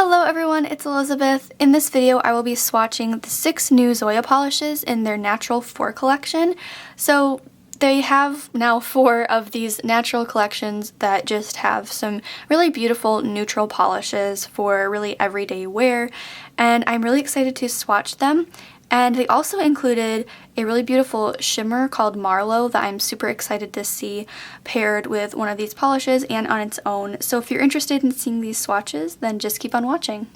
Hello everyone, it's Elizabeth. In this video I will be swatching the 6 new Zoya polishes in their Natural 4 collection. So they have now 4 of these natural collections that just have some really beautiful neutral polishes for really everyday wear, and I'm really excited to swatch them. And they also included a really beautiful shimmer called Marlow that I'm super excited to see paired with one of these polishes and on its own. So if you're interested in seeing these swatches, then just keep on watching.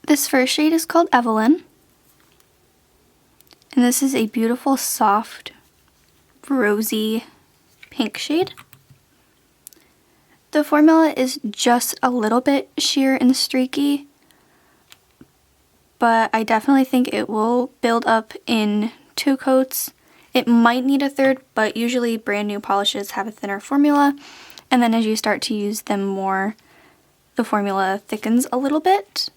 This first shade is called Evelyn. And this is a beautiful, soft, rosy pink shade. The formula is just a little bit sheer and streaky, but I definitely think it will build up in 2 coats. It might need a third, but usually brand new polishes have a thinner formula, and then as you start to use them more, the formula thickens a little bit.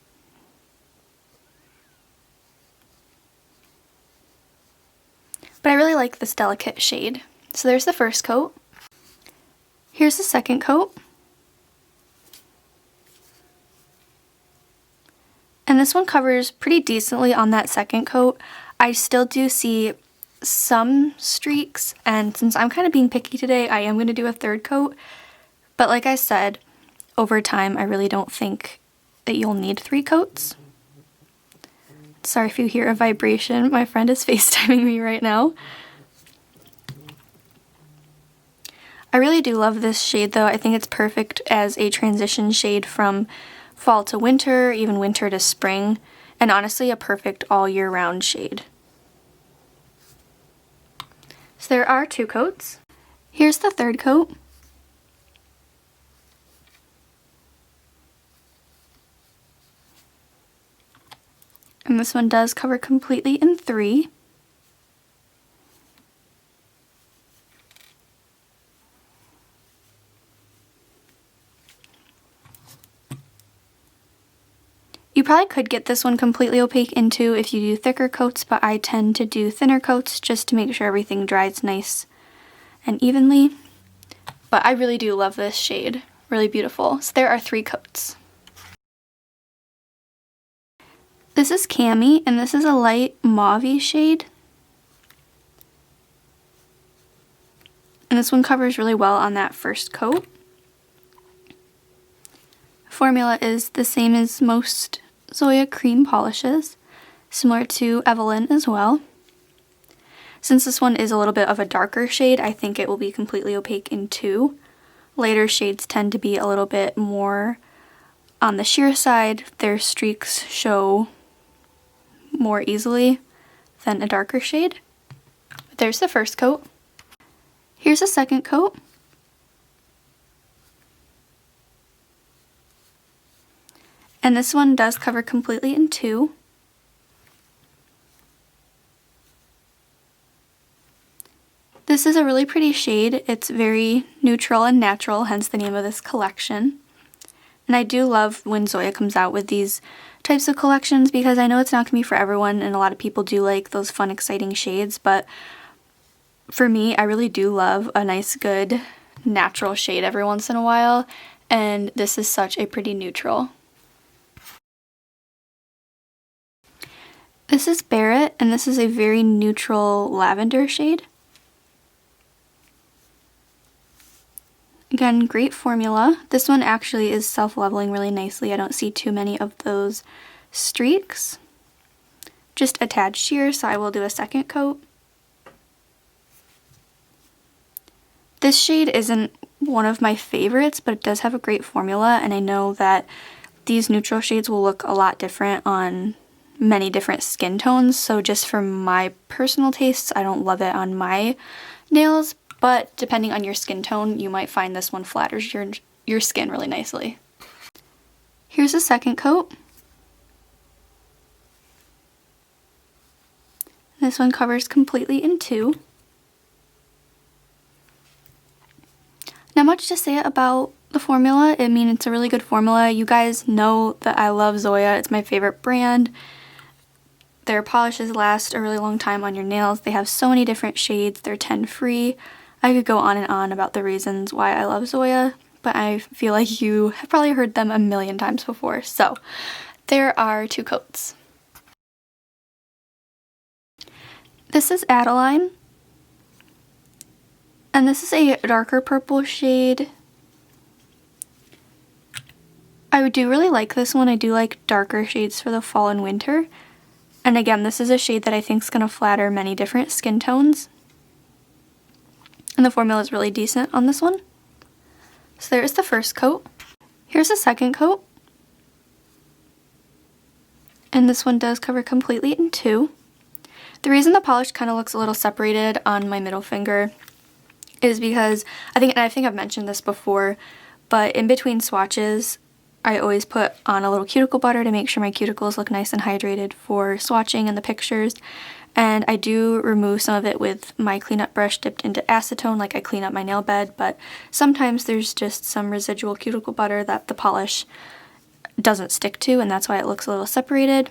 But I really like this delicate shade. So there's the first coat. Here's the second coat. And this one covers pretty decently on that second coat. I still do see some streaks, and since I'm kind of being picky today, I am going to do a third coat. But like I said, over time, I really don't think that you'll need 3 coats. Sorry if you hear a vibration. My friend is FaceTiming me right now. I really do love this shade though. I think it's perfect as a transition shade from fall to winter, even winter to spring, and honestly a perfect all year round shade. So there are 2 coats. Here's the third coat. And this one does cover completely in 3. You probably could get this one completely opaque in 2 if you do thicker coats, but I tend to do thinner coats just to make sure everything dries nice and evenly. But I really do love this shade. Really beautiful. So there are 3 coats. This is Cami, and this is a light mauve-y shade. And this one covers really well on that first coat. Formula is the same as most Zoya cream polishes, similar to Evelyn as well. Since this one is a little bit of a darker shade, I think it will be completely opaque in 2. Later shades tend to be a little bit more on the sheer side. Their streaks show more easily than a darker shade. But there's the first coat. Here's the second coat. And this one does cover completely in 2. This is a really pretty shade. It's very neutral and natural, hence the name of this collection. And I do love when Zoya comes out with these types of collections because I know it's not going to be for everyone, and a lot of people do like those fun, exciting shades, but for me, I really do love a nice, good, natural shade every once in a while, and this is such a pretty neutral. This is Barrett, and this is a very neutral lavender shade. Again, great formula. This one actually is self-leveling really nicely. I don't see too many of those streaks. Just a tad sheer, so I will do a second coat. This shade isn't one of my favorites, but it does have a great formula, and I know that these neutral shades will look a lot different on many different skin tones, so just for my personal tastes, I don't love it on my nails, but depending on your skin tone, you might find this one flatters your skin really nicely. Here's the second coat. This one covers completely in 2. Not much to say about the formula. I mean, it's a really good formula. You guys know that I love Zoya. It's my favorite brand. Their polishes last a really long time on your nails. They have so many different shades. They're 10 free. I could go on and on about the reasons why I love Zoya, but I feel like you have probably heard them a million times before. So there are 2 coats. This is Adeline, and this is a darker purple shade. I do really like this one. I do like darker shades for the fall and winter. And again, this is a shade that I think is going to flatter many different skin tones. And the formula is really decent on this one. So there is the first coat. Here's the second coat. And this one does cover completely in 2. The reason the polish kind of looks a little separated on my middle finger is because I think I've mentioned this before, but in between swatches, I always put on a little cuticle butter to make sure my cuticles look nice and hydrated for swatching in the pictures. And I do remove some of it with my cleanup brush dipped into acetone, like I clean up my nail bed, but sometimes there's just some residual cuticle butter that the polish doesn't stick to, and that's why it looks a little separated.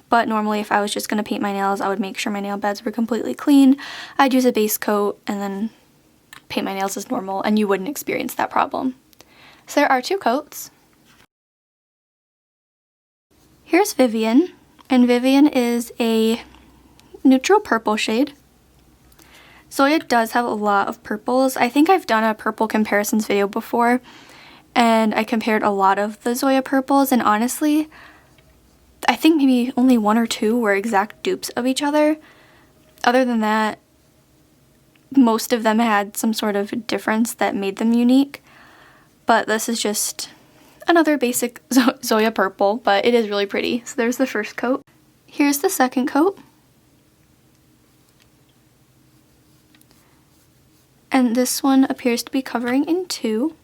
But normally if I was just going to paint my nails, I would make sure my nail beds were completely clean. I'd use a base coat and then paint my nails as normal, and you wouldn't experience that problem. So there are 2 coats. Here's Vivian, and Vivian is a neutral purple shade. Zoya does have a lot of purples. I think I've done a purple comparisons video before, and I compared a lot of the Zoya purples, and honestly, I think maybe only 1 or 2 were exact dupes of each other. Other than that, most of them had some sort of difference that made them unique. But this is just another basic Zoya purple, but it is really pretty. So there's the first coat. Here's the second coat. And this one appears to be covering in 2.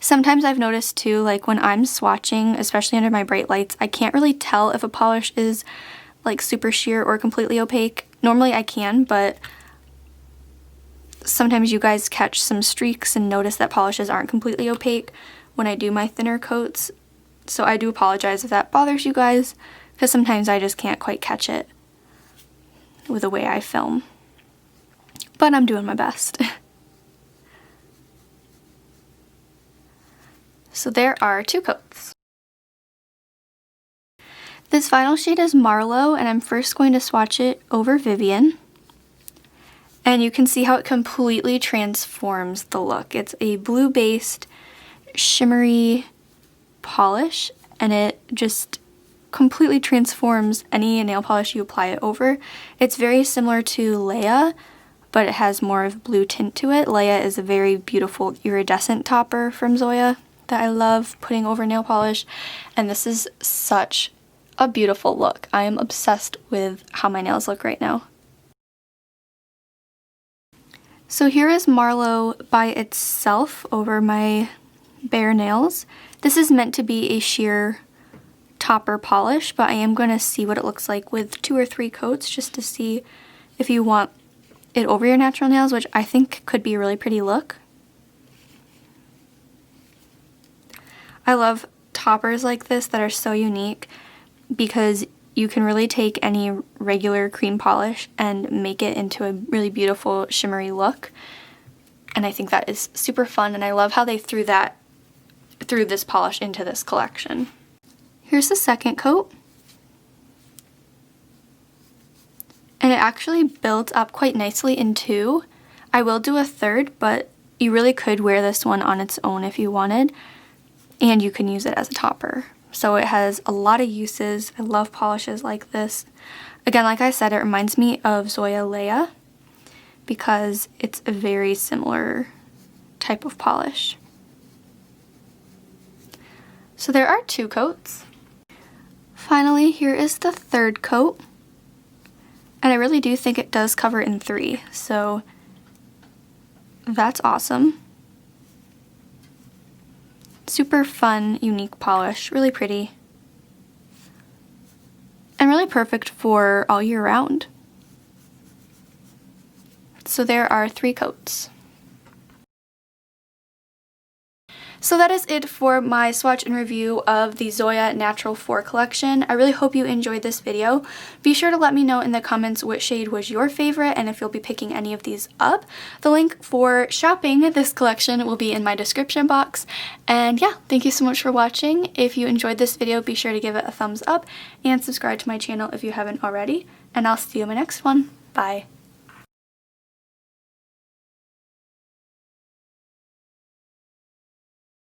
Sometimes I've noticed too, like when I'm swatching, especially under my bright lights, I can't really tell if a polish is like super sheer or completely opaque. Normally I can, but sometimes you guys catch some streaks and notice that polishes aren't completely opaque when I do my thinner coats. So I do apologize if that bothers you guys, because sometimes I just can't quite catch it with the way I film. But I'm doing my best. So there are 2 coats. This final shade is Marlow, and I'm first going to swatch it over Vivian. And you can see how it completely transforms the look. It's a blue-based, shimmery polish, and it just completely transforms any nail polish you apply it over. It's very similar to Leia, but it has more of blue tint to it. Leia is a very beautiful iridescent topper from Zoya that I love putting over nail polish, and this is such a beautiful look. I am obsessed with how my nails look right now. So here is Marlow by itself over my bare nails. This is meant to be a sheer topper polish, but I am going to see what it looks like with 2 or 3 coats just to see if you want it over your natural nails, which I think could be a really pretty look. I love toppers like this that are so unique because you can really take any regular cream polish and make it into a really beautiful shimmery look. And I think that is super fun, and I love how they threw this polish into this collection. Here's the second coat. And it actually builds up quite nicely in 2. I will do a third, but you really could wear this one on its own if you wanted. And you can use it as a topper. So it has a lot of uses. I love polishes like this. Again, like I said, it reminds me of Zoya Leia because it's a very similar type of polish. So there are 2 coats. Finally, here is the third coat. And I really do think it does cover in 3, so that's awesome. Super fun, unique polish, really pretty. And really perfect for all year round. So there are 3 coats. So that is it for my swatch and review of the Zoya Natural 4 collection. I really hope you enjoyed this video. Be sure to let me know in the comments which shade was your favorite and if you'll be picking any of these up. The link for shopping this collection will be in my description box. And yeah, thank you so much for watching. If you enjoyed this video, be sure to give it a thumbs up and subscribe to my channel if you haven't already. And I'll see you in my next one. Bye.